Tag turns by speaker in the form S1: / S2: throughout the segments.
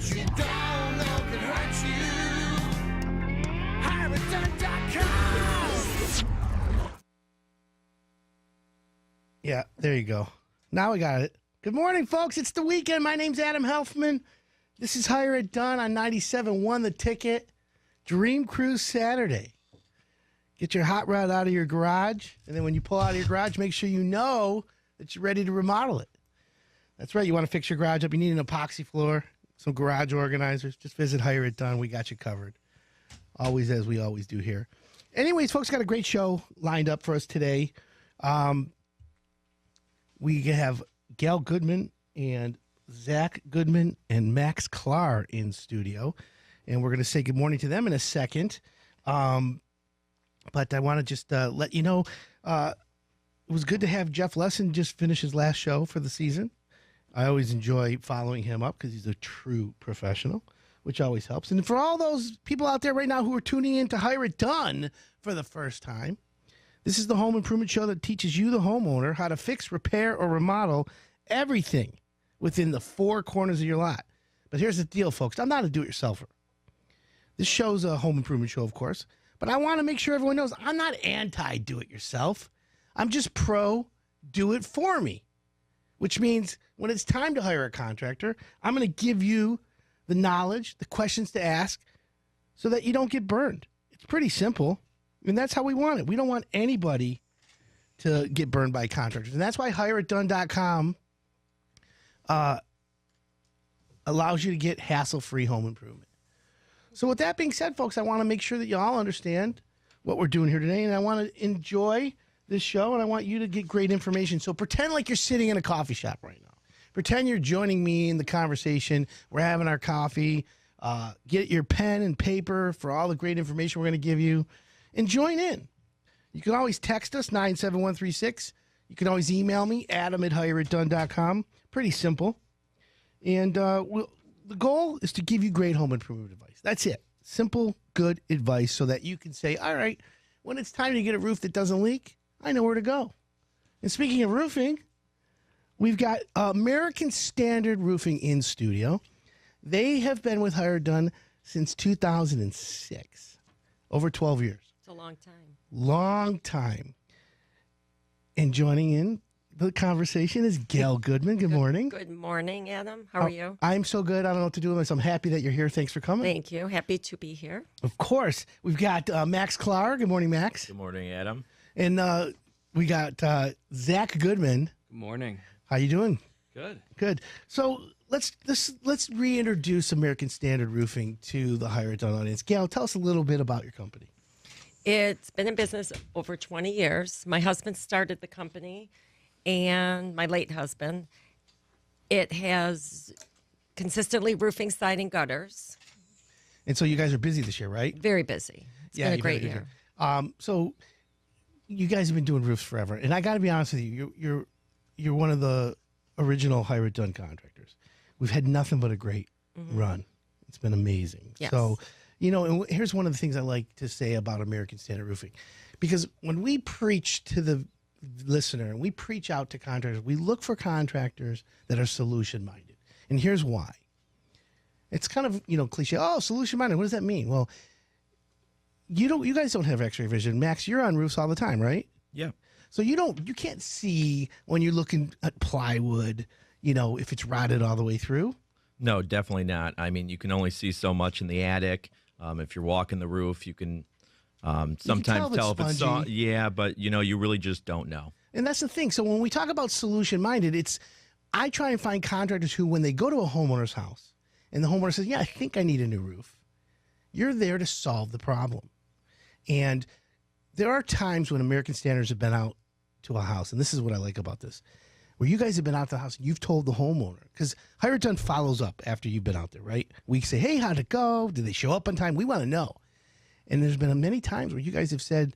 S1: what you don't know can hurt you. HireItDone.com.
S2: Yeah, there you go. Now we got it. Good morning, folks. It's the weekend. My name's Adam Helfman. This is Hire It Done on 97.1 The Ticket. Dream Cruise Saturday. Get your hot rod out of your garage, and then when you pull out of your garage, make sure you know that you're ready to remodel it. That's right. You want to fix your garage up. You need an epoxy floor, some garage organizers. Just visit Hire It Done. We got you covered. Always, as we always do here. Anyways, folks, got a great show lined up for us today. We have Gayle Goodman and Zach Goodman and Max Klar in studio, and we're going to say good morning to them in a second. But I want to just let you know, it was good to have Jeff Lesson just finish his last show for the season. I always enjoy following him up because he's a true professional, which always helps. And for all those people out there right now who are tuning in to Hire It Done for the first time, this is the home improvement show that teaches you, the homeowner, how to fix, repair, or remodel everything within the four corners of your lot. But here's the deal, folks. I'm not a do-it-yourselfer. This show's a home improvement show, of course. But I want to make sure everyone knows I'm not anti-do-it-yourself. I'm just pro-do-it-for-me, which means when it's time to hire a contractor, I'm going to give you the knowledge, the questions to ask, so that you don't get burned. It's pretty simple. And that's how we want it. We don't want anybody to get burned by contractors. And that's why HireItDone.com allows you to get hassle-free home improvement. So with that being said, folks, I want to make sure that you all understand what we're doing here today. And I want to enjoy this show, and I want you to get great information. So pretend like you're sitting in a coffee shop right now. Pretend you're joining me in the conversation. We're having our coffee. Get your pen and paper for all the great information we're going to give you. And join in. You can always text us, 97136. You can always email me, adam@hireitdone.com. Pretty simple. And the goal is to give you great home improvement advice. That's it. Simple, good advice so that you can say, all right, when it's time to get a roof that doesn't leak, I know where to go. And speaking of roofing, we've got American Standard Roofing in studio. They have been with Hire It Done since 2006, over 12 years.
S3: A long time.
S2: Long time. And joining in the conversation is Gayle Goodman. Good morning.
S3: Good morning, Adam. How are you?
S2: I'm so good. I don't know what to do with myself. I'm happy that you're here. Thanks for coming.
S3: Thank you. Happy to be here.
S2: Of course. We've got Max Klar. Good morning, Max.
S4: Good morning, Adam.
S2: And we got Zach Goodman.
S4: Good morning.
S2: How you doing?
S4: Good.
S2: Good. So let's reintroduce American Standard Roofing to the Hire It Done audience. Gayle, tell us a little bit about your company.
S3: It's been in business over 20 years. My husband started the company, and my late husband. It has consistently roofing, siding, gutters.
S2: And so you guys are busy this year, right?
S3: Very busy. It's been a great year.
S2: So you guys have been doing roofs forever, and I got to be honest with you, you're one of the original Hire It Done contractors. We've had nothing but a great run. It's been amazing.
S3: Yes.
S2: So, you know, and here's one of the things I like to say about American Standard Roofing, because when we preach to the listener and we preach out to contractors, we look for contractors that are solution minded, and here's why. It's kind of, you know, cliche. Oh, solution minded. What does that mean? Well, you guys don't have X-ray vision. Max, you're on roofs all the time, right?
S4: Yeah.
S2: So you can't see when you're looking at plywood, you know, if it's rotted all the way through.
S4: No, definitely not. I mean, you can only see so much in the attic. If you're walking the roof, you can sometimes tell if it's soft. Yeah, but, you know, you really just don't know.
S2: And that's the thing. So when we talk about solution-minded, I try and find contractors who, when they go to a homeowner's house and the homeowner says, yeah, I think I need a new roof, you're there to solve the problem. And there are times when American Standards have been out to a house, and this is what I like about this, where you guys have been out to the house and you've told the homeowner, because Hire It Done follows up after you've been out there, right? We say, hey, how'd it go? Did they show up on time? We want to know. And there's been many times where you guys have said,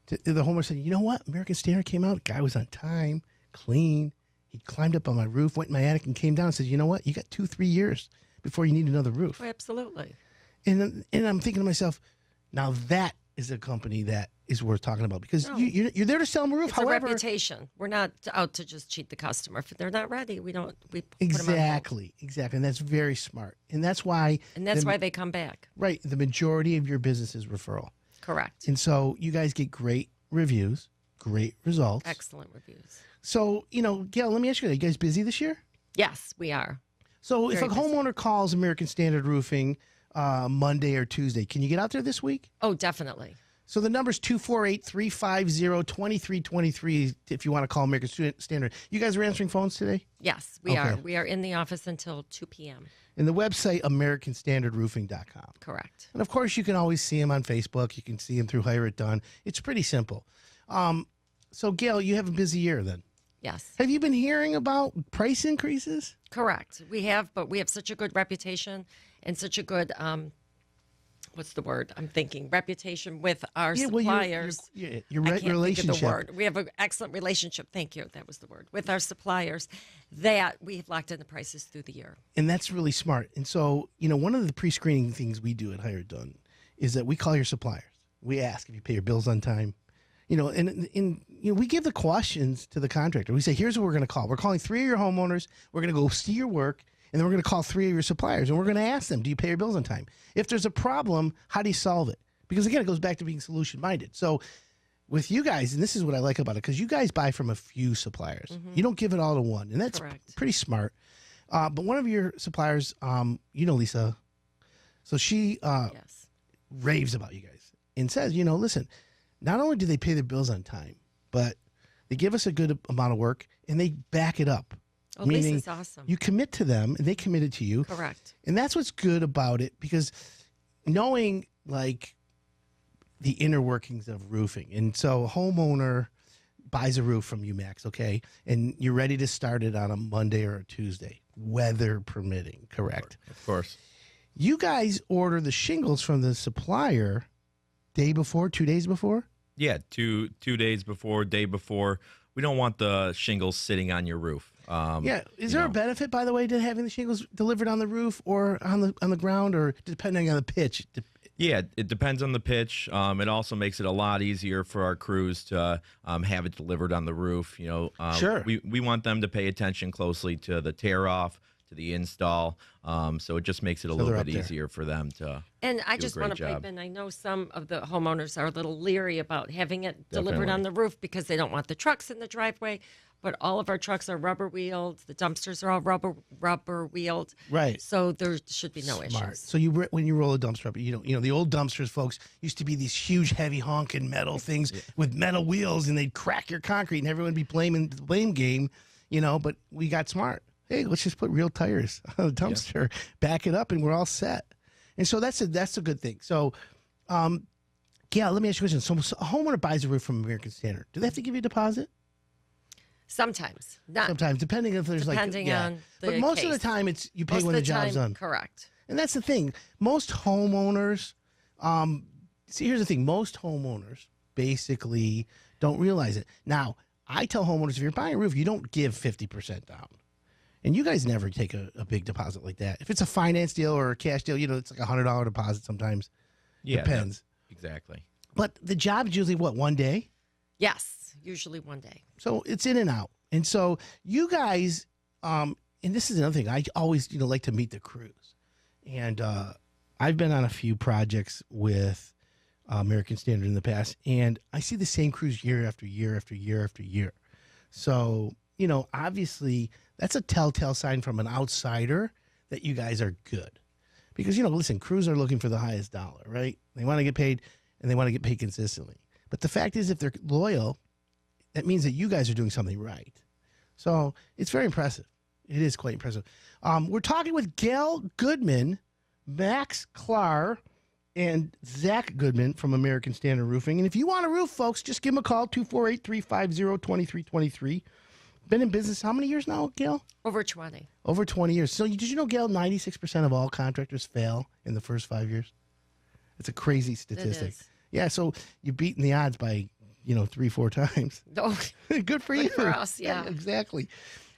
S2: the homeowner said, you know what? American Standard came out, guy was on time, clean. He climbed up on my roof, went in my attic and came down and said, you know what? You got 2-3 years before you need another roof.
S3: Oh, absolutely.
S2: And I'm thinking to myself, now that is a company that is worth talking about because
S3: No.
S2: you're there to sell them a roof.
S3: It's
S2: However,
S3: a reputation. We're not out to just cheat the customer. If they're not ready, we put them on hold.
S2: exactly, and that's very smart, and that's why
S3: Why they come back.
S2: right. The majority of your business is referral,
S3: Correct.
S2: and so you guys get great reviews, great results.
S3: Excellent reviews.
S2: So Gail, let me ask you: are you guys busy this year?
S3: Yes, we are.
S2: So if a
S3: Very busy.
S2: homeowner calls American Standard Roofing Monday or Tuesday, can you get out there this week?
S3: Oh, definitely.
S2: So the number's 248-350-2323 if you want to call American Standard. You guys are answering phones today?
S3: Yes, we are. We are in the office until 2 p.m.
S2: And the website, AmericanStandardRoofing.com.
S3: Correct.
S2: And of course, you can always see them on Facebook. You can see them through Hire It Done. It's pretty simple. So, Gail, you have a busy year then.
S3: Yes.
S2: Have you been hearing about price increases?
S3: Correct. We have, but we have such a good reputation and such a good what's the word I'm thinking? Reputation with our suppliers.
S2: Your
S3: I can't
S2: relationship.
S3: think of the word. We have an excellent relationship. Thank you. That was the word. With our suppliers, that we have locked in the prices through the year.
S2: And that's really smart. And so, one of the pre-screening things we do at Hire It Done is that we call your suppliers. We ask if you pay your bills on time. We give the questions to the contractor. We say, here's what we're going to call. We're calling 3 of your homeowners. We're going to go see your work. And then we're going to call 3 of your suppliers. And we're going to ask them, do you pay your bills on time? If there's a problem, how do you solve it? Because, again, it goes back to being solution-minded. So with you guys, and this is what I like about it, because you guys buy from a few suppliers. Mm-hmm. You don't give it all to one. And that's pretty smart. But one of your suppliers, Lisa, so she raves about you guys and says, listen, not only do they pay their bills on time, but they give us a good amount of work and they back it up.
S3: Oh,
S2: Meaning
S3: Lisa's awesome.
S2: You commit to them and they committed to you.
S3: Correct.
S2: And that's what's good about it, because knowing like the inner workings of roofing. And so a homeowner buys a roof from you, Max, okay? And you're ready to start it on a Monday or a Tuesday, weather permitting, correct?
S4: Of course.
S2: You guys order the shingles from the supplier day before, 2 days before?
S4: Yeah, two days before, day before. We don't want the shingles sitting on your roof.
S2: Is there a benefit, by the way, to having the shingles delivered on the roof or on the ground, or depending on the pitch?
S4: Yeah, it depends on the pitch. It also makes it a lot easier for our crews to have it delivered on the roof.
S2: Sure.
S4: We want them to pay attention closely to the tear off, to the install. So it just makes it a little bit easier for them to.
S3: And I just want to pipe in. I know some of the homeowners are a little leery about having it delivered on the roof because they don't want the trucks in the driveway. But all of our trucks are rubber wheeled. The dumpsters are all rubber wheeled.
S2: Right.
S3: So there should be no issues.
S2: So when you roll a dumpster up, the old dumpsters, folks, used to be these huge, heavy, honking metal things with metal wheels, and they'd crack your concrete, and everyone would be blaming the blame game. But we got smart. Hey, let's just put real tires on the dumpster, back it up, and we're all set. And so that's a good thing. So, Gail, let me ask you a question. So a homeowner buys a roof from American Standard. Do they have to give you a deposit?
S3: Sometimes.
S2: Sometimes, depending if there's
S3: depending on the
S2: But most
S3: case.
S2: of the time, it's you pay when the job's done.
S3: Correct.
S2: And that's the thing. Most homeowners, here's the thing. Most homeowners basically don't realize it. Now, I tell homeowners, if you're buying a roof, you don't give 50% down. And you guys never take a big deposit like that. If it's a finance deal or a cash deal, it's like a $100 deposit sometimes.
S4: Yeah,
S2: depends.
S4: Exactly.
S2: But the job's usually, what, one day?
S3: Yes, usually one day.
S2: So it's in and out. And so you guys, and this is another thing, I always like to meet the crews. And I've been on a few projects with American Standard in the past, and I see the same crews year after year after year after year. So, obviously that's a telltale sign from an outsider that you guys are good. Because, listen, crews are looking for the highest dollar, right? They want to get paid, and they want to get paid consistently. But the fact is, if they're loyal, that means that you guys are doing something right. So it's very impressive. It is quite impressive. We're talking with Gayle Goodman, Max Klar, and Zach Goodman from American Standard Roofing. And if you want a roof, folks, just give them a call, 248-350-2323. Been in business how many years now, Gayle?
S3: Over 20.
S2: Over 20 years. So did you know, Gayle, 96% of all contractors fail in the first 5 years? It's a crazy statistic.
S3: It is.
S2: Yeah, so you're beating the odds by 3-4 times.
S3: Oh,
S2: Good for you.
S3: for us, yeah.
S2: Exactly.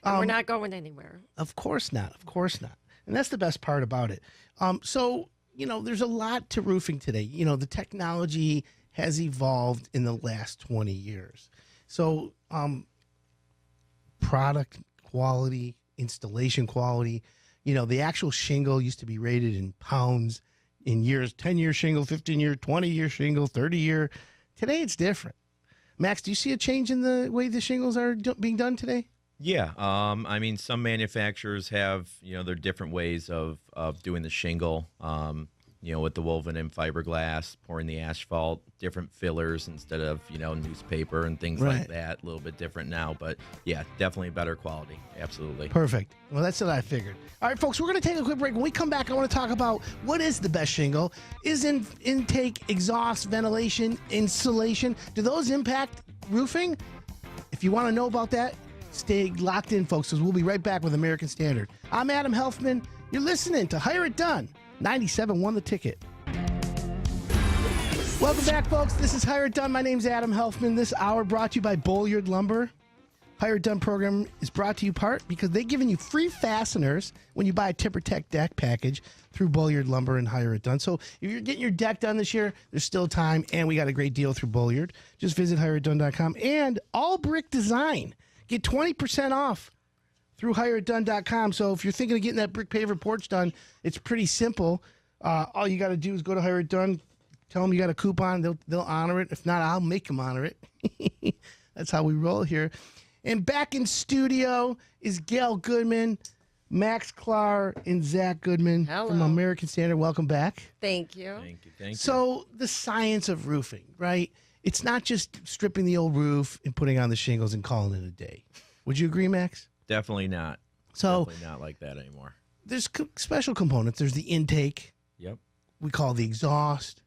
S3: And we're not going anywhere.
S2: Of course not. Of course not. And that's the best part about it. So, there's a lot to roofing today. The technology has evolved in the last 20 years. So, product quality, installation quality, the actual shingle used to be rated in pounds, in years, 10-year shingle, 15-year, 20-year shingle, 30-year. Today it's different. Max, do you see a change in the way the shingles are being done today?
S4: Yeah, I mean, some manufacturers have, their different ways of doing the shingle, with the woven in fiberglass, pouring the asphalt, different fillers instead of, newspaper and things like that. A little bit different now, but yeah, definitely better quality. Absolutely.
S2: Perfect. Well, that's what I figured. All right, folks, we're going to take a quick break. When we come back, I want to talk about what is the best shingle. Is intake, exhaust, ventilation, insulation, do those impact roofing? If you want to know about that, stay locked in, folks, because we'll be right back with American Standard. I'm Adam Helfman. You're listening to Hire It Done. 97 won the ticket. Welcome back, folks. This is Hire It Done. My name's Adam Helfman. This hour brought to you by Bolliard Lumber. Hire It Done program is brought to you part because they're giving you free fasteners when you buy a TimberTech deck package through Bolliard Lumber and Hire It Done. So if you're getting your deck done this year, there's still time, and we got a great deal through Bolliard. Just visit hireitdone.com. And All Brick Design. Get 20% off through hireitdone.com. So if you're thinking of getting that brick paver porch done, it's pretty simple. All you got to do is go to Hire It Done, tell them you got a coupon, they'll honor it. If not, I'll make them honor it. That's how we roll here. And back in studio is Gayle Goodman, Max Klar, and Zach Goodman from American Standard. Welcome back.
S3: Thank you.
S4: Thank you.
S2: So the science of roofing, right? It's not just stripping the old roof and putting on the shingles and calling it a day. Would you agree, Max?
S4: Definitely not.
S2: So
S4: definitely not like that anymore.
S2: There's special components. There's the intake.
S4: Yep.
S2: We call the exhaust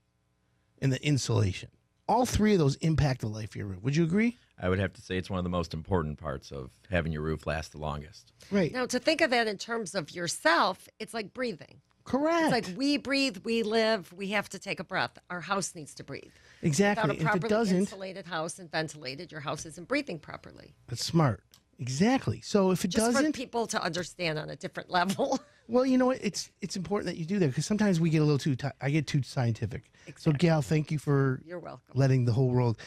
S2: and the insulation. All three of those impact the life of your roof. Would you agree?
S4: I would have to say it's one of the most important parts of having your roof last the longest.
S2: Right.
S3: Now, to think of that in terms of yourself, it's like breathing.
S2: Correct.
S3: It's like we breathe, we live, we have to take a breath. Our house needs to breathe.
S2: Exactly.
S3: Without a properly
S2: if it doesn't,
S3: insulated house and ventilated, your house isn't breathing properly.
S2: that's smart. Exactly. So if it
S3: Just
S2: doesn't,
S3: for people to understand on a different level.
S2: well, you know what? It's important that you do that because sometimes we get a little too. I get too scientific.
S3: Exactly.
S2: So, Gail, thank you for
S3: You're welcome.
S2: letting the whole world.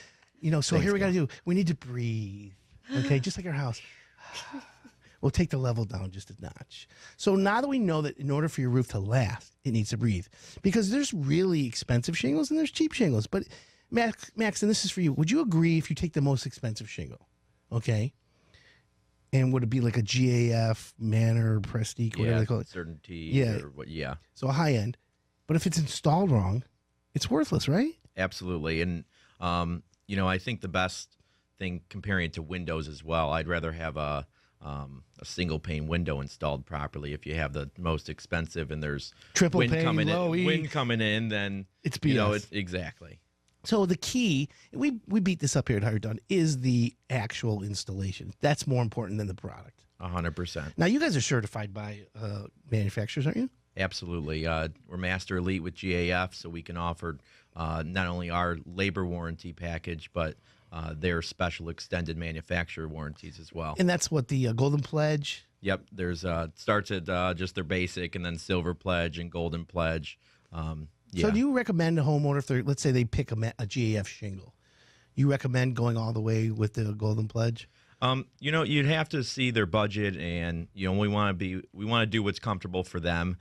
S2: So
S4: Thanks,
S2: here we got to
S4: Gail.
S2: do. We need to breathe. Okay, just like our house. We'll take the level down just a notch. So now that we know that in order for your roof to last, it needs to breathe, because there's really expensive shingles and there's cheap shingles. But Max, and this is for you. Would you agree if you take the most expensive shingle, okay? And would it be like a GAF, Manor, Prestige, whatever they call it?
S4: Certainty.
S2: Yeah.
S4: Or what, yeah.
S2: So a high end. But if it's installed wrong, it's worthless, right?
S4: Absolutely. And, I think the best thing comparing it to windows as well, I'd rather have a single pane window installed properly. If you have the most expensive and there's
S2: Triple
S4: wind
S2: pane,
S4: coming
S2: low
S4: in,
S2: E.
S4: wind coming in, then
S2: It's BS.
S4: it's exactly.
S2: So the key, we beat this up here at Hire It Done, is the actual installation. That's more important than the product.
S4: 100%.
S2: Now, you guys are certified by manufacturers, aren't you?
S4: Absolutely. We're Master Elite with GAF, so we can offer not only our labor warranty package, but their special extended manufacturer warranties as well.
S2: And that's what the Golden Pledge.
S4: Yep. There's starts at just their basic, and then Silver Pledge and Golden Pledge. Yeah.
S2: So do you recommend a homeowner, if they're, let's say they pick a GAF shingle, you recommend going all the way with the Golden Pledge?
S4: You'd have to see their budget, and we want to do what's comfortable for them.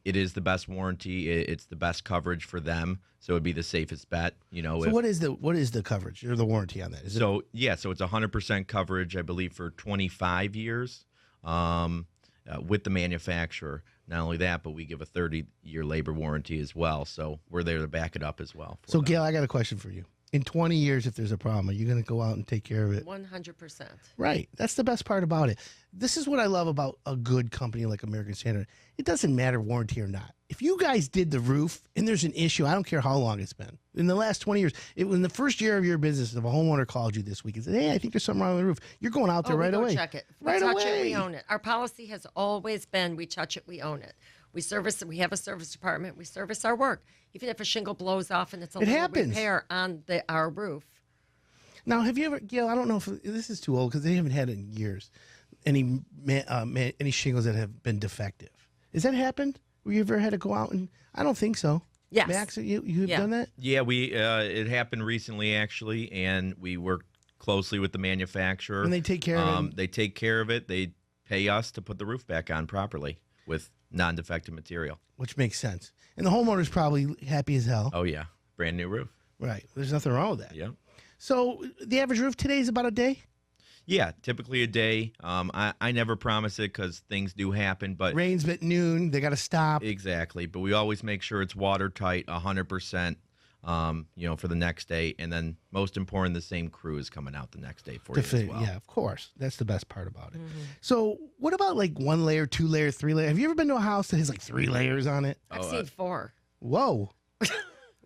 S4: It is the best warranty. It's the best coverage for them, so it'd be the safest bet.
S2: So what is the coverage or the warranty on that? Is
S4: so it's 100% coverage, I believe, for 25 years with the manufacturer. Not only that, but we give a 30-year labor warranty as well. So we're there to back it up as well.
S2: So, Gail, I got a question for you. In 20 years, if there's a problem, are you going to go out and take care of it?
S3: 100%.
S2: Right. That's the best part about it. This is what I love about a good company like American Standard. It doesn't matter warranty or not. If you guys did the roof and there's an issue, I don't care how long it's been. In the last 20 years, in the first year of your business, if a homeowner called you this week and said, hey, I think there's something wrong with the roof, you're going out there right
S3: we go
S2: away.
S3: check it. If
S2: Right
S3: we touch
S2: away.
S3: it, we own it. Our policy has always been we touch it, we own it. We have a service department. We service our work. Even if a shingle blows off and it's a little
S2: happens.
S3: repair on our roof.
S2: Now, have you ever, Gail, I don't know if this is too old because they haven't had it in years, any shingles that have been defective. Has that happened? Where you ever had to go out and, I don't think so.
S3: Yes.
S2: Max, you've
S3: Yeah.
S2: done that?
S4: Yeah, we it happened recently actually, and we worked closely with the manufacturer.
S2: And they take care of it?
S4: They take care of it. They pay us to put the roof back on properly with non-defective material.
S2: Which makes sense. And the homeowner's probably happy as hell.
S4: Oh yeah, brand new roof.
S2: Right. There's nothing wrong with that.
S4: Yeah.
S2: So the average roof today is about a day?
S4: Yeah, typically a day. I never promise it because things do happen, but
S2: Rains at noon. They got to stop.
S4: exactly. But we always make sure it's watertight, 100%. For the next day, and then most important, the same crew is coming out the next day for you as well.
S2: Yeah, of course. That's the best part about it. So what about like 1 layer, 2 layer, 3 layer? Have you ever been to a house that has like 3 layers on it?
S3: I've seen 4.
S2: Whoa.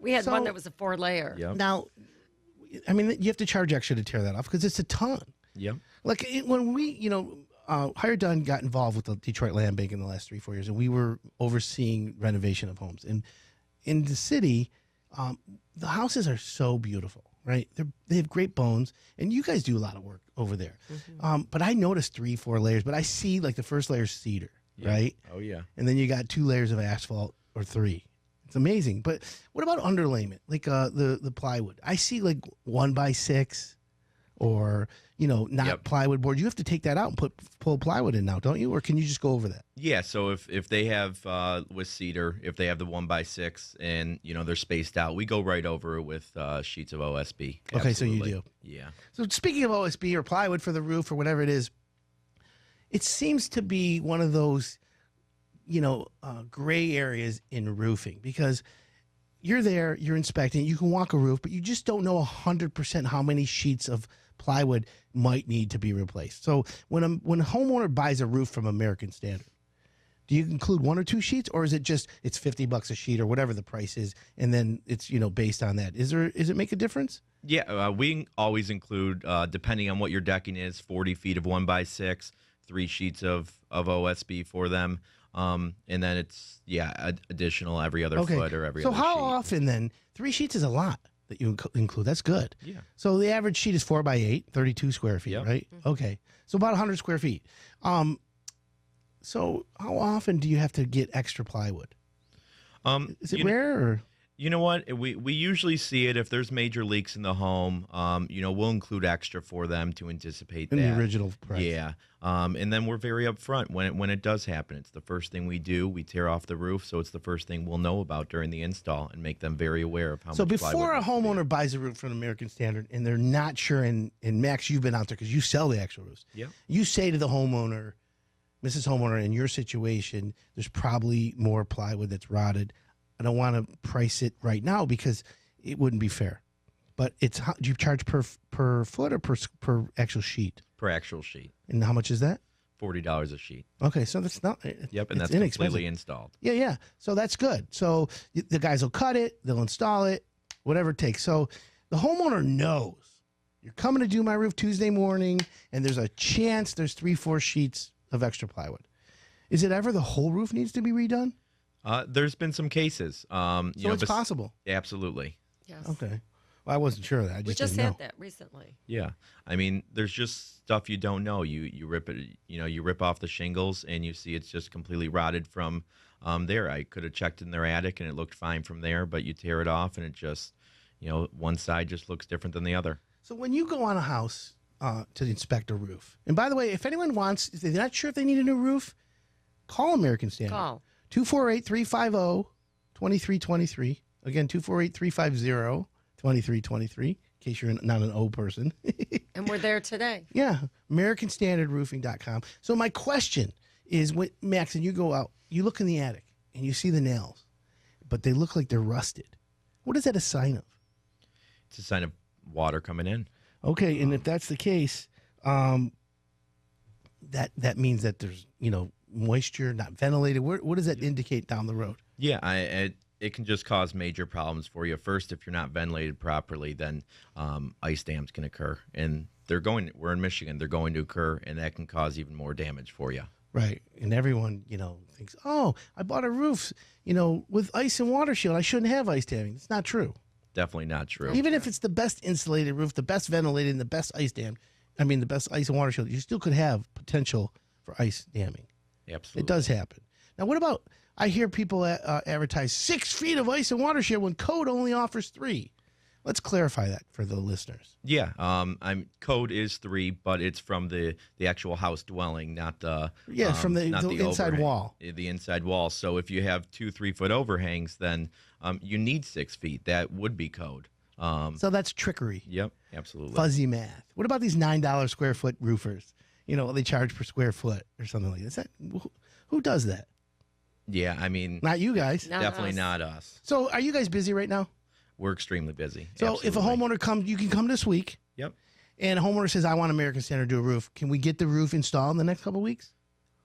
S3: We had
S2: So-
S3: one that was a 4-layer.
S4: Yep.
S2: Now, I mean, you have to charge extra to tear that off because it's a ton.
S4: Yep.
S2: Like when we, Hired Done got involved with the Detroit Land Bank in the last 3-4 years, and we were overseeing renovation of homes. And in the city, the houses are so beautiful, right? They have great bones, and you guys do a lot of work over there. But I noticed 3-4 layers, but I see like the first layer is cedar,
S4: Yeah.
S2: right?
S4: Oh yeah.
S2: And then you got 2 layers of asphalt or 3. It's amazing. But what about underlayment, like the plywood? I see like 1x6 or not
S4: Yep.
S2: plywood board. You have to take that out and pull plywood in now, don't you? Or can you just go over that?
S4: Yeah, so if they have with cedar, if they have the 1x6 and they're spaced out, we go right over it with sheets of OSB.
S2: Okay, so you
S4: Absolutely.
S2: do.
S4: Yeah.
S2: So speaking of OSB or plywood for the roof or whatever it is, it seems to be one of those, gray areas in roofing because you're there, you're inspecting, you can walk a roof, but you just don't know 100% how many sheets of plywood might need to be replaced. So when a homeowner buys a roof from American Standard, do you include 1 or 2 sheets, or is it just it's $50 a sheet or whatever the price is, and then it's based on that? Is it make a difference?
S4: Yeah, we always include, depending on what your decking is, 40 feet of 1x6, 3 sheets of OSB for them. And then it's, additional every other foot or every
S2: so
S4: other
S2: how
S4: sheet.
S2: often then? 3 sheets is a lot that you include. That's good.
S4: Yeah.
S2: So the average sheet is 4x8, 32 square feet,
S4: Yep.
S2: right? Okay. So about 100 square feet. So how often do you have to get extra plywood? Is it rare or?
S4: You know what? We usually see it if there's major leaks in the home. We'll include extra for them to anticipate
S2: In
S4: that.
S2: the original price?
S4: Yeah. And then we're very upfront when it does happen. It's the first thing we do. We tear off the roof, so it's the first thing we'll know about during the install and make them very aware of how
S2: So
S4: much plywood
S2: before a
S4: needs to be.
S2: homeowner buys a roof from American Standard and they're not sure, and Max, you've been out there because you sell the actual roofs.
S4: Yep.
S2: You say to the homeowner, Mrs. Homeowner, in your situation, there's probably more plywood that's rotted. I don't want to price it right now because it wouldn't be fair. But do you charge per foot or per actual sheet?
S4: Per actual sheet.
S2: And how much is that?
S4: $40 a sheet.
S2: Okay, so that's not.
S4: Yep, and
S2: it's
S4: that's
S2: inexpensive.
S4: completely installed.
S2: Yeah. So that's good. So the guys will cut it, they'll install it, whatever it takes. So the homeowner knows you're coming to do my roof Tuesday morning, and there's a chance there's 3-4 sheets of extra plywood. Is it ever the whole roof needs to be redone?
S4: There's been some cases.
S2: So it's possible.
S4: Absolutely.
S3: Yes.
S2: Okay. Well, I wasn't sure of that. I
S3: We
S2: just
S3: just
S2: didn't
S3: had
S2: know.
S3: that recently.
S4: Yeah. I mean, there's just stuff you don't know. You rip it, you rip off the shingles and you see it's just completely rotted from there. I could have checked in their attic and it looked fine from there, but you tear it off and it just, one side just looks different than the other.
S2: So when you go on a house to inspect a roof, and by the way, if anyone wants, if they're not sure if they need a new roof, call American Standard.
S3: Call.
S2: 248-350-2323. Again, 248-350-2323, in case you're not an O person.
S3: And we're there today.
S2: Yeah, AmericanStandardRoofing.com. So my question is, when Max, and you go out, you look in the attic, and you see the nails, but they look like they're rusted. What is that a sign of?
S4: It's a sign of water coming in.
S2: Okay, and if that's the case, that means that there's, moisture, not ventilated. What does that indicate down the road?
S4: Yeah, it can just cause major problems for you. First, if you're not ventilated properly, then ice dams can occur, and we're in Michigan, they're going to occur, and that can cause even more damage for you.
S2: Right, and everyone, thinks, oh, I bought a roof, with ice and water shield. I shouldn't have ice damming. It's not true.
S4: Definitely not true.
S2: Even if it's the best insulated roof, the best ventilated, and the best ice dam, the best ice and water shield, you still could have potential for ice damming.
S4: Absolutely.
S2: It does happen. Now, what about I hear people advertise 6 feet of ice and water share when code only offers 3. Let's clarify that for the listeners.
S4: Yeah, code is 3, but it's from the actual house dwelling, not the
S2: from the
S4: not
S2: inside
S4: overhang-
S2: wall.
S4: The inside wall. So if you have 2 3-foot overhangs, then you need 6 feet. That would be code.
S2: So that's trickery.
S4: Yep, absolutely.
S2: Fuzzy math. What about these $9 square foot roofers? You know, they charge per square foot or something like that. Who does that?
S4: Yeah, I mean,
S2: Not you guys.
S3: Not
S4: definitely
S3: us.
S4: not us.
S2: So are you guys busy right now?
S4: We're extremely busy.
S2: So if a
S4: Absolutely.
S2: homeowner comes, you can come this week,
S4: Yep.
S2: and a homeowner says, I want American Standard to do a roof. Can we get the roof installed in the next couple of weeks?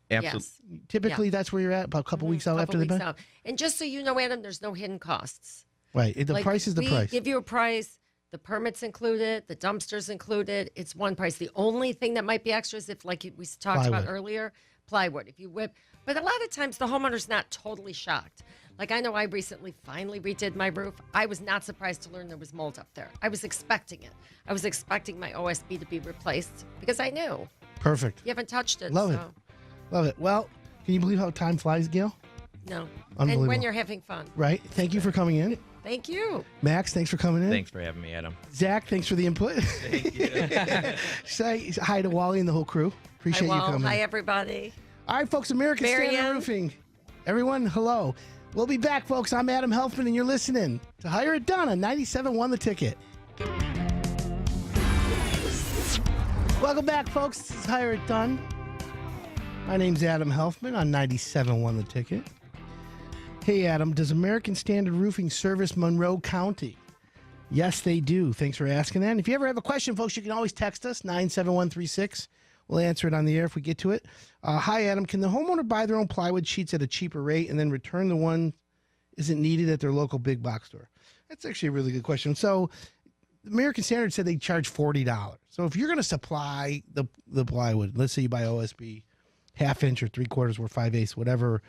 S4: Absolutely.
S3: Yes.
S2: Typically, that's where you're at, about a couple weeks out after
S3: Couple
S2: the
S3: weeks
S2: event.
S3: out. And just so you know, Adam, there's no hidden costs.
S2: Right. The
S3: Like,
S2: price is the
S3: we
S2: price.
S3: give you a price. The permit's included. The dumpster's included. It's one price. The only thing that might be extra is if, like we talked about
S2: Plywood.
S3: earlier, plywood. If you whip, but a lot of times the homeowner's not totally shocked. Like I know I recently finally redid my roof. I was not surprised to learn there was mold up there. I was expecting it. I was expecting my OSB to be replaced because I knew
S2: Perfect.
S3: you haven't touched it.
S2: Love it.
S3: so,
S2: Love it. Well, can you believe how time flies, Gail?
S3: No. And
S2: Unbelievable.
S3: when you're having fun.
S2: Right. Thank you for coming in.
S3: Thank you.
S2: Max, thanks for coming in.
S4: Thanks for having me, Adam.
S2: Zach, thanks for the input.
S4: Thank you.
S2: Say hi to Wally and the whole crew. Appreciate
S3: Hi,
S2: you
S3: Wal.
S2: coming.
S3: Hi, everybody.
S2: All right, folks, American Standard
S3: Marianne.
S2: Roofing. Everyone, hello. We'll be back, folks. I'm Adam Helfman, and you're listening to Hire It Done on 97.1 The Ticket. Welcome back, folks. This is Hire It Done. My name's Adam Helfman on 97.1 The Ticket. Hey, Adam, does American Standard Roofing service Monroe County? Yes, they do. Thanks for asking that. And if you ever have a question, folks, you can always text us, 97136. We'll answer it on the air if we get to it. Hi, Adam. Can the homeowner buy their own plywood sheets at a cheaper rate and then return the one isn't needed at their local big box store? That's actually a really good question. So American Standard said they charge $40. So if you're going to supply the plywood, let's say you buy OSB, 1/2 inch or 3/4 or 5/8, whatever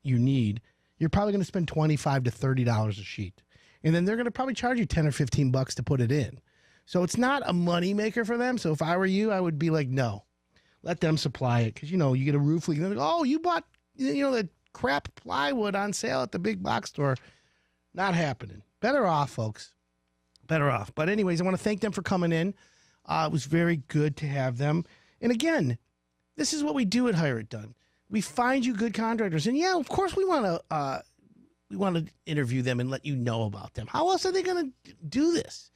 S2: you need, you're probably going to spend $25 to $30 a sheet. And then they're going to probably charge you $10 or $15 to put it in. So it's not a money maker for them. So if I were you, I would be like, no, let them supply it. Because, you get a roof leak. And they're like, oh, you bought, the crap plywood on sale at the big box store. Not happening. Better off, folks. Better off. But anyways, I want to thank them for coming in. It was very good to have them. And again, this is what we do at Hire It Done. We find you good contractors. And yeah, of course we want to interview them and let you know about them. How else are they going to do this?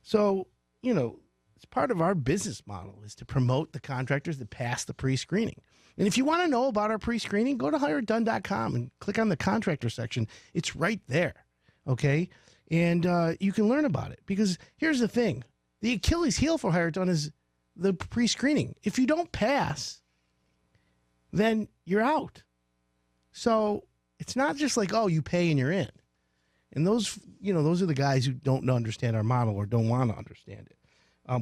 S2: So, it's part of our business model is to promote the contractors that pass the pre-screening. And if you want to know about our pre-screening, go to hireitdone.com and click on the contractor section. It's right there, okay? And you can learn about it. Because here's the thing. The Achilles heel for Hire It Done is the pre-screening. If you don't pass, then you're out. So it's not just like, oh, you pay and you're in. And those are the guys who don't understand our model or don't want to understand it.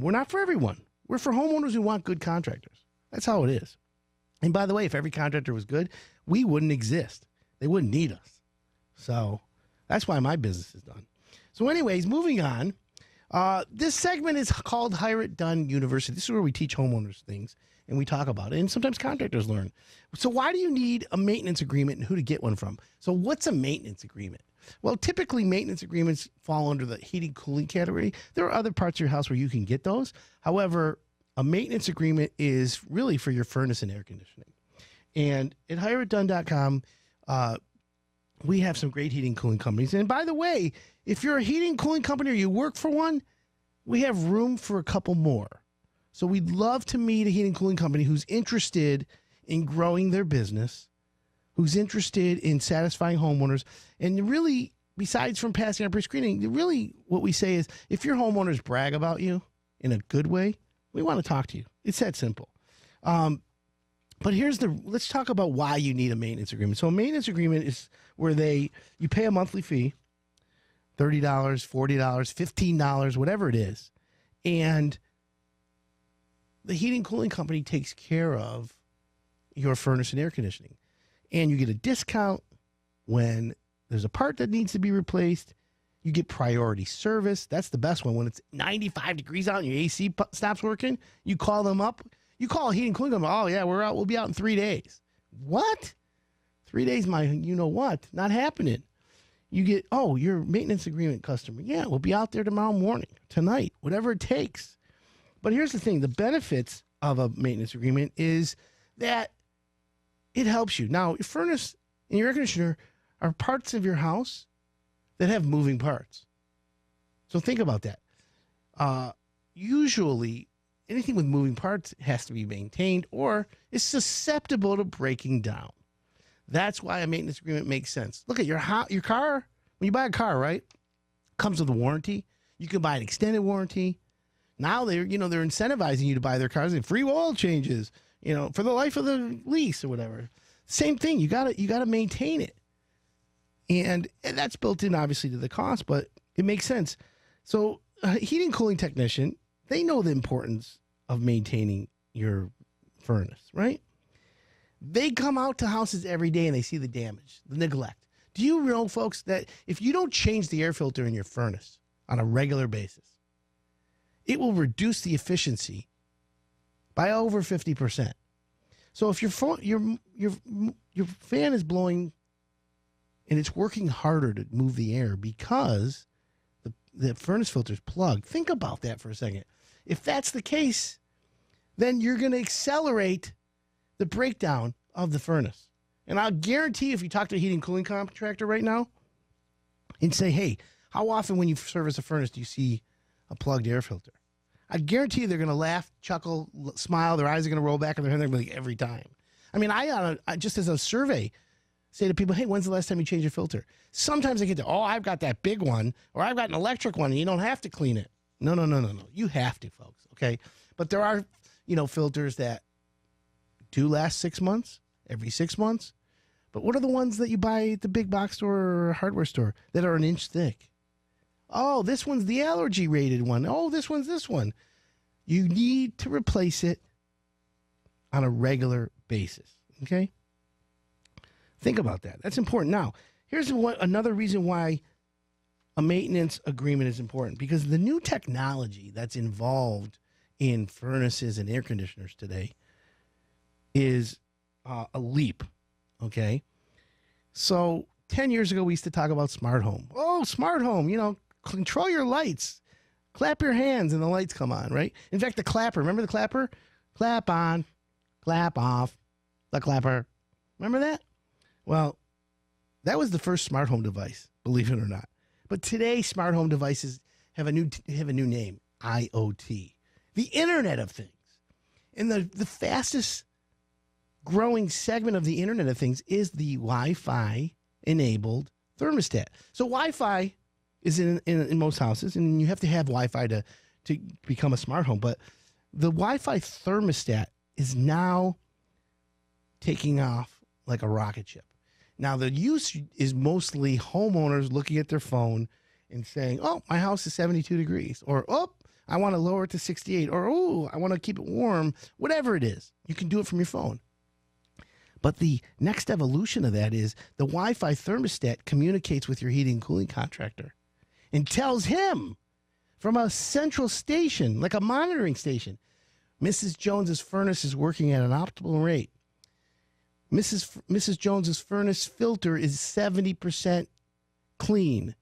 S2: We're not for everyone. We're for homeowners who want good contractors. That's how it is. And by the way, if every contractor was good, we wouldn't exist. They wouldn't need us. So that's why my business is done. So anyways, moving on. This segment is called Hire It Done University. This is where we teach homeowners things and we talk about it. And sometimes contractors learn. So why do you need a maintenance agreement and who to get one from? So what's a maintenance agreement? Well, typically maintenance agreements fall under the heating cooling category. There are other parts of your house where you can get those. However, a maintenance agreement is really for your furnace and air conditioning. And at hireitdone.com, we have some great heating cooling companies. And by the way, if you're a heating cooling company or you work for one, we have room for a couple more. So we'd love to meet a heating cooling company who's interested in growing their business, who's interested in satisfying homeowners. And really, besides from passing our pre-screening, really what we say is if your homeowners brag about you in a good way, we want to talk to you. It's that simple. But let's talk about why you need a maintenance agreement. So a maintenance agreement is where you pay a monthly fee, $30, $40, $15, whatever it is. And the heating cooling company takes care of your furnace and air conditioning. And you get a discount when there's a part that needs to be replaced. You get priority service. That's the best one. When it's 95 degrees out and your AC stops working, you call them up. You call a heating cooling company. Oh, yeah, we're out. We'll be out in 3 days. What? 3 days, my you know what, not happening. You get, oh, your maintenance agreement customer. Yeah, we'll be out there tomorrow morning, tonight, whatever it takes. But here's the thing. The benefits of a maintenance agreement is that it helps you. Now, your furnace and your air conditioner are parts of your house that have moving parts. So think about that. Usually, anything with moving parts has to be maintained or is susceptible to breaking down. That's why a maintenance agreement makes sense. Look at your car. When you buy a car, right, comes with a warranty. You can buy an extended warranty. Now they're incentivizing you to buy their cars and free oil changes, for the life of the lease or whatever. Same thing. You gotta maintain it, and that's built in obviously to the cost, but it makes sense. So, heating and cooling technician, they know the importance of maintaining your furnace, right? They come out to houses every day and they see the damage, the neglect. Do you know, folks, that if you don't change the air filter in your furnace on a regular basis, it will reduce the efficiency by over 50%. So if your fan is blowing and it's working harder to move the air because the furnace filter is plugged, think about that for a second. If that's the case, then you're going to accelerate the breakdown of the furnace. And I'll guarantee if you talk to a heating and cooling contractor right now and say, hey, how often when you service a furnace do you see a plugged air filter? I guarantee you they're going to laugh, chuckle, smile. Their eyes are going to roll back in their head. They're going to be like, every time. I mean, I just as a survey, say to people, hey, when's the last time you changed your filter? Sometimes I get to, I've got that big one, or I've got an electric one, and you don't have to clean it. No. You have to, folks, okay? But there are, filters that do last 6 months, every 6 months. But what are the ones that you buy at the big box store or hardware store that are an inch thick? Oh, this one's the allergy rated one. Oh, this one's this one. You need to replace it on a regular basis, okay? Think about that. That's important. Now, here's another reason why a maintenance agreement is important, because the new technology that's involved in furnaces and air conditioners today is a leap, okay? So 10 years ago, we used to talk about smart home. Oh, smart home, control your lights. Clap your hands and the lights come on, right? In fact, the clapper, remember the clapper? Clap on, clap off, the clapper. Remember that? Well, that was the first smart home device, believe it or not. But today, smart home devices have a new name, IoT, the Internet of Things. And the fastest growing segment of the Internet of Things is the Wi-Fi enabled thermostat. So Wi-Fi is in most houses, and you have to have Wi-Fi to become a smart home. But the Wi-Fi thermostat is now taking off like a rocket ship. Now, the use is mostly homeowners looking at their phone and saying, oh, my house is 72 degrees, or, oh, I want to lower it to 68, or, oh, I want to keep it warm, whatever it is. You can do it from your phone. But the next evolution of that is the Wi-Fi thermostat communicates with your heating and cooling contractor and tells him from a central station, like a monitoring station, Mrs. Jones's furnace is working at an optimal rate. Mrs. Jones's furnace filter is 70% clean.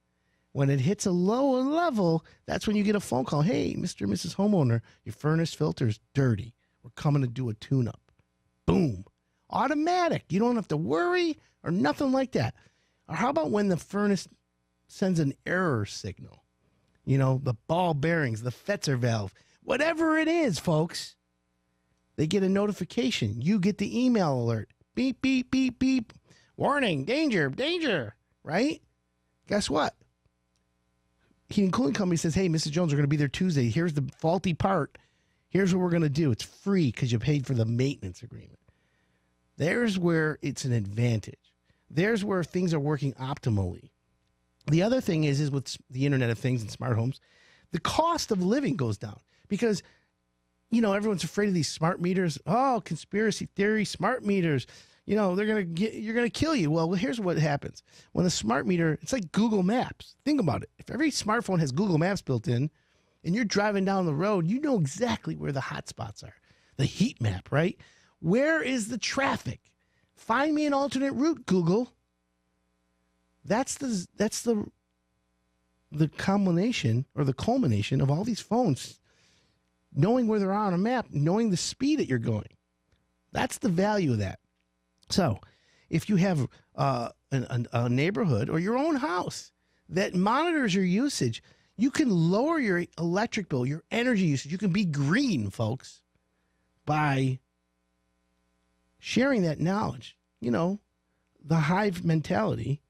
S2: When it hits a lower level, that's when you get a phone call. Hey, Mr. and Mrs. Homeowner, your furnace filter is dirty. We're coming to do a tune-up. Boom. Automatic. You don't have to worry or nothing like that. Or how about when the furnace sends an error signal? The ball bearings, the Fetzer valve, whatever it is, folks. They get a notification. You get the email alert. Beep, beep, beep, beep. Warning, danger, danger, right? Guess what? Heating and cooling company says, hey, Mrs. Jones, we're going to be there Tuesday. Here's the faulty part. Here's what we're going to do. It's free because you paid for the maintenance agreement. There's where it's an advantage. There's where things are working optimally. The other thing is with the Internet of Things and smart homes, the cost of living goes down because everyone's afraid of these smart meters. Oh, conspiracy theory, smart meters. You're going to kill you. Well, here's what happens. When the smart meter, it's like Google Maps. Think about it. If every smartphone has Google Maps built in and you're driving down the road, you know exactly where the hot spots are. The heat map, right? Where is the traffic? Find me an alternate route, Google. That's the combination or the culmination of all these phones knowing where they're on a map, knowing the speed that you're going. That's the value of that. So if you have a neighborhood or your own house that monitors your usage, you can lower your electric bill, your energy usage. You can be green, folks, by sharing that knowledge. You know, the hive mentality,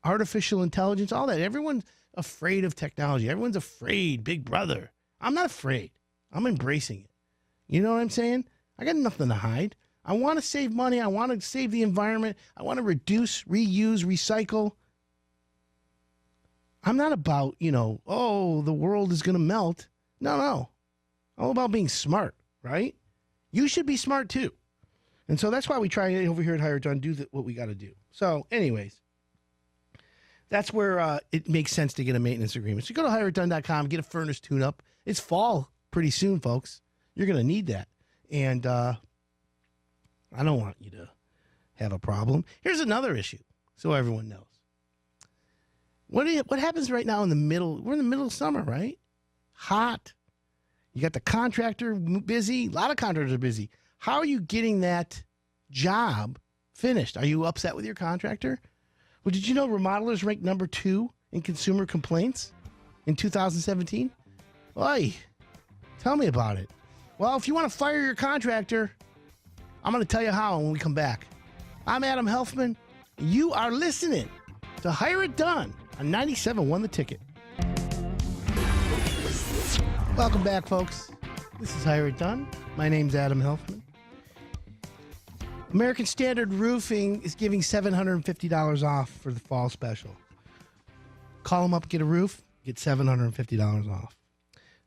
S2: artificial intelligence, all that. Everyone's afraid of technology. Everyone's afraid, big brother. I'm not afraid. I'm embracing it. You know what I'm saying? I got nothing to hide. I want to save money. I want to save the environment. I want to reduce, reuse, recycle. I'm not about, oh, the world is going to melt. No. I'm all about being smart, right? You should be smart too. And so that's why we try over here at Hire It Done, do what we got to do. So anyways, that's where it makes sense to get a maintenance agreement. So you go to hireitdone.com, get a furnace tune-up. It's fall pretty soon, folks. You're going to need that. And I don't want you to have a problem. Here's another issue, so everyone knows. What happens right now in the middle? We're in the middle of summer, right? Hot. You got the contractor busy. A lot of contractors are busy. How are you getting that job finished? Are you upset with your contractor? Well, did you know remodelers ranked number 2 in consumer complaints in 2017? Oy, tell me about it. Well, if you want to fire your contractor, I'm going to tell you how when we come back. I'm Adam Helfman. You are listening to Hire It Done on 97.1 The Ticket. Welcome back, folks. This is Hire It Done. My name's Adam Helfman. American Standard Roofing is giving $750 off for the fall special. Call them up, get a roof, get $750 off.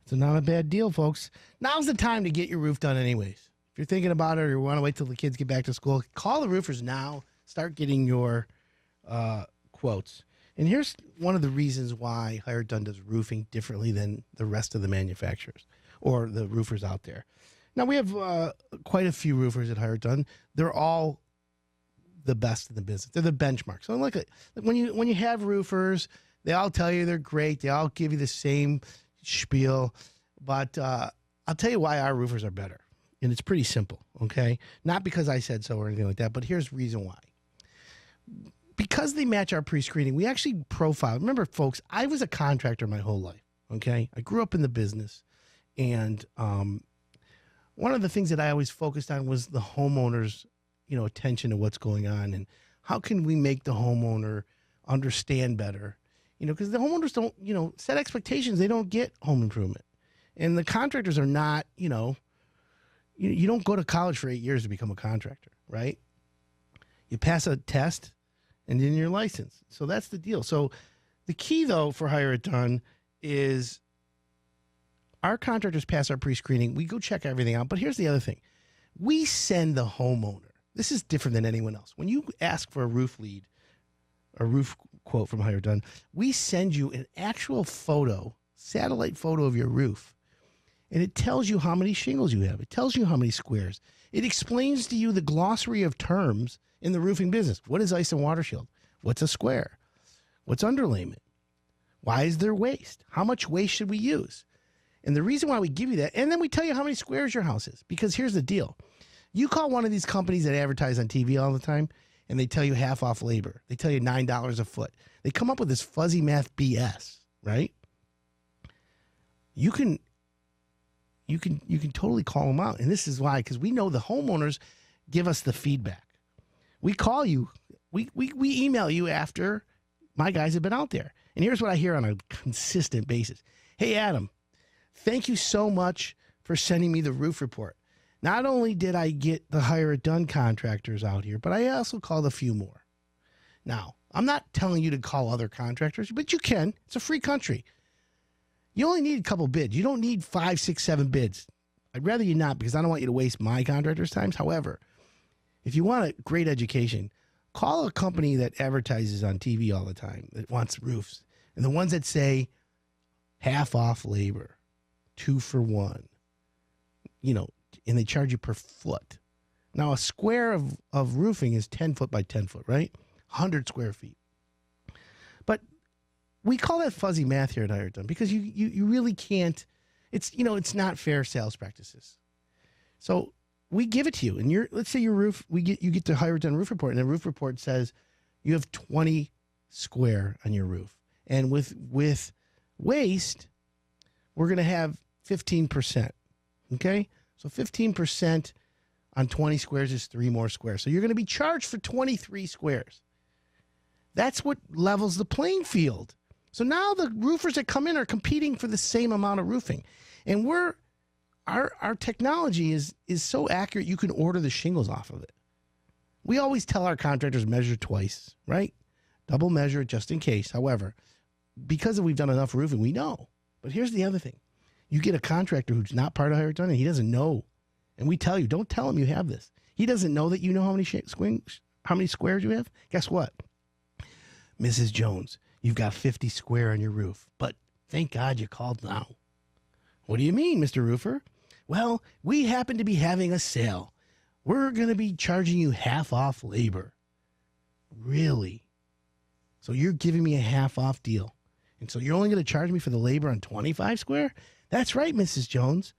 S2: It's not a bad deal, folks. Now's the time to get your roof done anyways. If you're thinking about it or you want to wait till the kids get back to school, call the roofers now. Start getting your quotes. And here's one of the reasons why Hire It Done does roofing differently than the rest of the manufacturers or the roofers out there. Now, we have quite a few roofers at Hire It Done. They're all the best in the business. They're the benchmark. So look at when you have roofers, they all tell you they're great. They all give you the same spiel. But I'll tell you why our roofers are better. And it's pretty simple, okay? Not because I said so or anything like that, but here's the reason why. Because they match our pre-screening, we actually profile. Remember, folks, I was a contractor my whole life, okay? I grew up in the business, and one of the things that I always focused on was the homeowner's, attention to what's going on and how can we make the homeowner understand better, because the homeowners don't, set expectations. They don't get home improvement, and the contractors are not, you don't go to college for 8 years to become a contractor, right? You pass a test and then you're licensed. So that's the deal. So the key, though, for Hire It Done is our contractors pass our pre-screening. We go check everything out. But here's the other thing. We send the homeowner. This is different than anyone else. When you ask for a roof lead, a roof quote from Hire It Done, we send you an actual photo, satellite photo of your roof. And it tells you how many shingles you have. It tells you how many squares. It explains to you the glossary of terms in the roofing business. What is ice and water shield? What's a square? What's underlayment? Why is there waste? How much waste should we use? And the reason why we give you that, and then we tell you how many squares your house is. Because here's the deal. You call one of these companies that advertise on TV all the time, and they tell you half off labor. They tell you $9 a foot. They come up with this fuzzy math BS, right? You can totally call them out. And this is why, because we know the homeowners give us the feedback. We call you, we email you after my guys have been out there. And here's what I hear on a consistent basis. Hey, Adam, thank you so much for sending me the roof report. Not only did I get the Hire It Done contractors out here, but I also called a few more. Now, I'm not telling you to call other contractors, but you can. It's a free country. You only need a couple bids. You don't need 5, 6, 7 bids. I'd rather you not, because I don't want you to waste my contractors' time. However, if you want a great education, call a company that advertises on TV all the time, that wants roofs. And the ones that say half off labor, 2 for 1, and they charge you per foot. Now, a square of roofing is 10 foot by 10 foot, right? 100 square feet. But we call that fuzzy math here at Higher Done because you really can't. It's not fair sales practices. So we give it to you, and let's say your roof, you get the Higher Done roof report, and the roof report says you have 20 square on your roof, and with waste, we're going to have 15%. Okay, so 15% on 20 squares is 3 more squares. So you're going to be charged for 23 squares. That's what levels the playing field. So now the roofers that come in are competing for the same amount of roofing. And our technology is so accurate you can order the shingles off of it. We always tell our contractors measure twice, right? Double measure just in case. However, because we've done enough roofing, we know. But here's the other thing. You get a contractor who's not part of Higher Done and he doesn't know. And we tell you, don't tell him you have this. He doesn't know that you know how many squares you have. Guess what? Mrs. Jones, you've got 50 square on your roof, but thank God you called now. What do you mean, Mr. Roofer? Well, we happen to be having a sale. We're going to be charging you half off labor. Really? So you're giving me a half off deal. And so you're only going to charge me for the labor on 25 square? That's right, Mrs. Jones.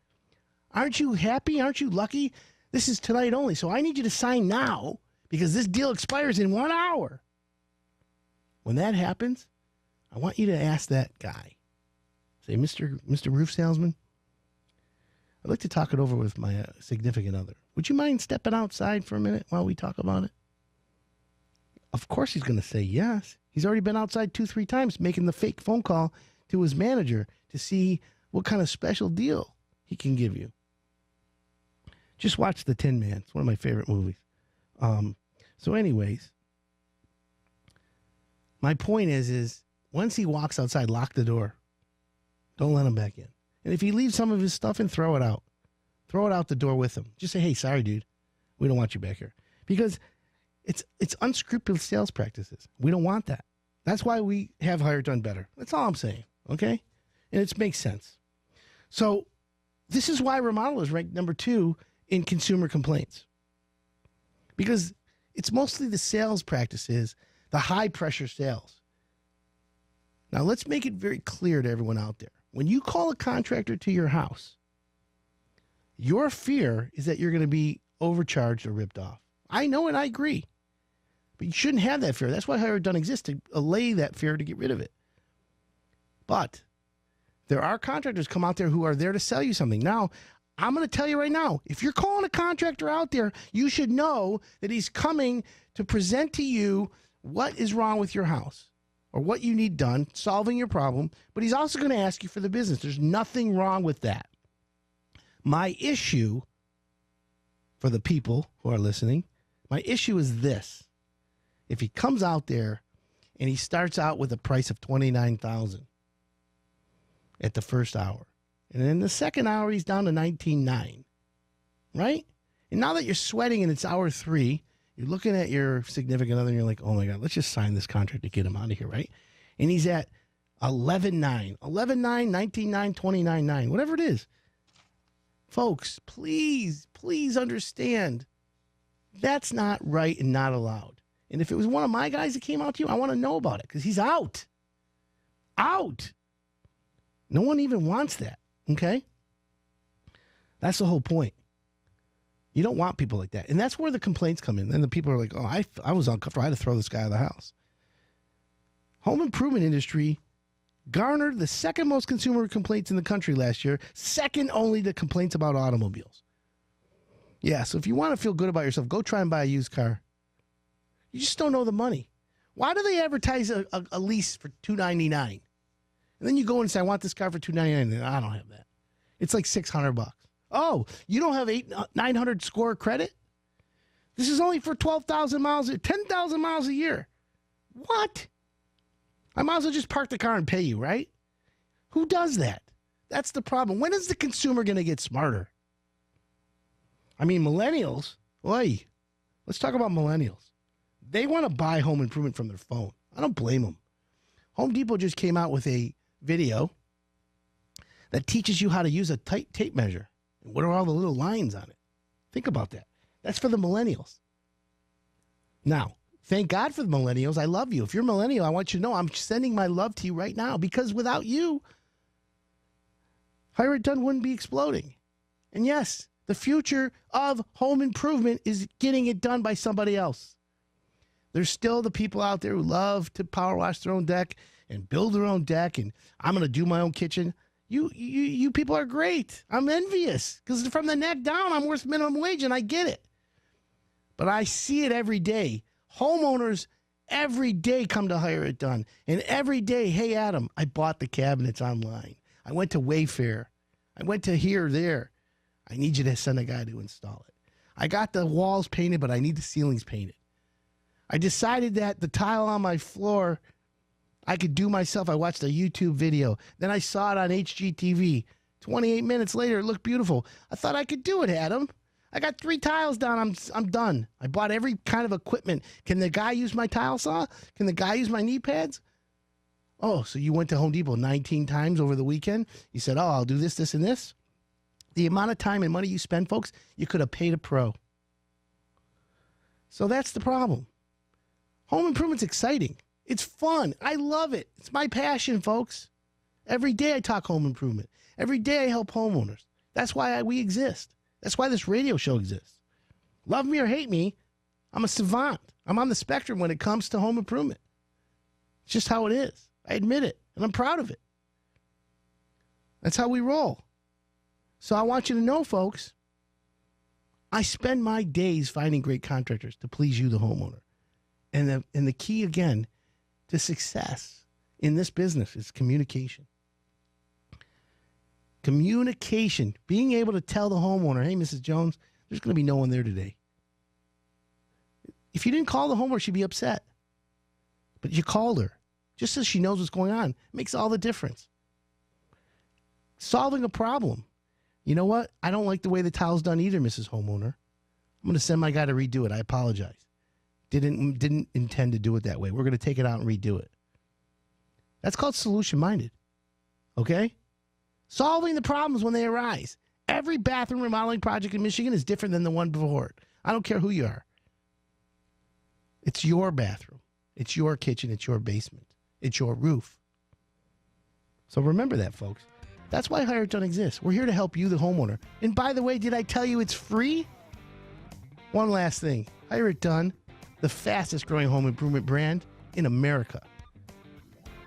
S2: Aren't you happy? Aren't you lucky? This is tonight only, so I need you to sign now because this deal expires in 1 hour. When that happens, I want you to ask that guy. Say, Mr. Roof Salesman, I'd like to talk it over with my significant other. Would you mind stepping outside for a minute while we talk about it? Of course he's going to say yes. He's already been outside 2-3 times making the fake phone call to his manager to see what kind of special deal he can give you. Just watch The Tin Man. It's one of my favorite movies. So anyways, my point is once he walks outside, lock the door. Don't let him back in. And if he leaves some of his stuff in, throw it out. Throw it out the door with him. Just say, hey, sorry, dude. We don't want you back here. Because it's unscrupulous sales practices. We don't want that. That's why we have Higher Done Better. That's all I'm saying, okay? And it makes sense. So this is why remodel is ranked number 2 in consumer complaints. Because it's mostly the sales practices, the high-pressure sales. Now, let's make it very clear to everyone out there. When you call a contractor to your house, your fear is that you're going to be overcharged or ripped off. I know and I agree. But you shouldn't have that fear. That's why Higher Done exists, to allay that fear, to get rid of it. But there are contractors come out there who are there to sell you something. Now, I'm going to tell you right now, if you're calling a contractor out there, you should know that he's coming to present to you what is wrong with your house or what you need done, solving your problem, but he's also going to ask you for the business. There's nothing wrong with that. My issue, for the people who are listening, my issue is this. If he comes out there and he starts out with a price of $29,000 at the first hour, and then the second hour he's down to $19,900, right? And now that you're sweating and it's hour 3, you're looking at your significant other and you're like, oh my God, let's just sign this contract to get him out of here, right? And he's at $11,900, $19,900, $29,900, whatever it is. Folks, please understand that's not right and not allowed. And if it was one of my guys that came out to you, I want to know about it because he's out. Out. No one even wants that, okay? That's the whole point. You don't want people like that. And that's where the complaints come in. And the people are like, oh, I was uncomfortable. I had to throw this guy out of the house. Home improvement industry garnered the second most consumer complaints in the country last year, second only to complaints about automobiles. Yeah, so if you want to feel good about yourself, go try and buy a used car. You just don't know the money. Why do they advertise a lease for $299? And then you go and say, I want this car for $299. I don't have that. It's like $600. Oh, you don't have 900 score credit? This is only for 12,000 miles, 10,000 miles a year. What? I might as well just park the car and pay you, right? Who does that? That's the problem. When is the consumer going to get smarter? I mean, millennials, oy, let's talk about millennials. They want to buy home improvement from their phone. I don't blame them. Home Depot just came out with a video that teaches you how to use a tight tape measure. And what are all the little lines on it? Think about that. That's for the millennials. Now, thank God for the millennials. I love you. If you're a millennial, I want you to know I'm sending my love to you right now, because without you, Hire It Done wouldn't be exploding. And yes, the future of home improvement is getting it done by somebody else. There's still the people out there who love to power wash their own deck and build their own deck, and I'm going to do my own kitchen. You people are great. I'm envious, because from the neck down, I'm worth minimum wage, and I get it. But I see it every day. Homeowners every day come to Hire It Done. And every day, hey, Adam, I bought the cabinets online. I went to Wayfair. I went to here, there. I need you to send a guy to install it. I got the walls painted, but I need the ceilings painted. I decided that the tile on my floor I could do myself. I watched a YouTube video. Then I saw it on HGTV. 28 minutes later, it looked beautiful. I thought I could do it, Adam. I got 3 tiles down. I'm done. I bought every kind of equipment. Can the guy use my tile saw? Can the guy use my knee pads? Oh, so you went to Home Depot 19 times over the weekend? You said, oh, I'll do this, this, and this? The amount of time and money you spend, folks, you could have paid a pro. So that's the problem. Home improvement's exciting. It's fun. I love it. It's my passion, folks. Every day I talk home improvement. Every day I help homeowners. That's why we exist. That's why this radio show exists. Love me or hate me, I'm a savant. I'm on the spectrum when it comes to home improvement. It's just how it is. I admit it, and I'm proud of it. That's how we roll. So I want you to know, folks, I spend my days finding great contractors to please you, the homeowner. And the key, again, to success in this business is communication. Communication. Being able to tell the homeowner, hey, Mrs. Jones, there's going to be no one there today. If you didn't call the homeowner, she'd be upset. But you called her. Just so she knows what's going on. It makes all the difference. Solving a problem. You know what? I don't like the way the tile's done either, Mrs. Homeowner. I'm going to send my guy to redo it. I apologize. Didn't intend to do it that way. We're going to take it out and redo it. That's called solution-minded. Okay? Solving the problems when they arise. Every bathroom remodeling project in Michigan is different than the one before it. I don't care who you are. It's your bathroom. It's your kitchen. It's your basement. It's your roof. So remember that, folks. That's why Hire It Done exists. We're here to help you, the homeowner. And by the way, did I tell you it's free? One last thing. Hire It Done, the fastest growing home improvement brand in America.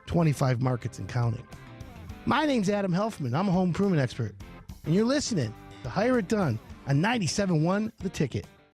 S2: 25 markets and counting. My name's Adam Helfman. I'm a home improvement expert. And you're listening to Hire It Done on 97.1 The Ticket.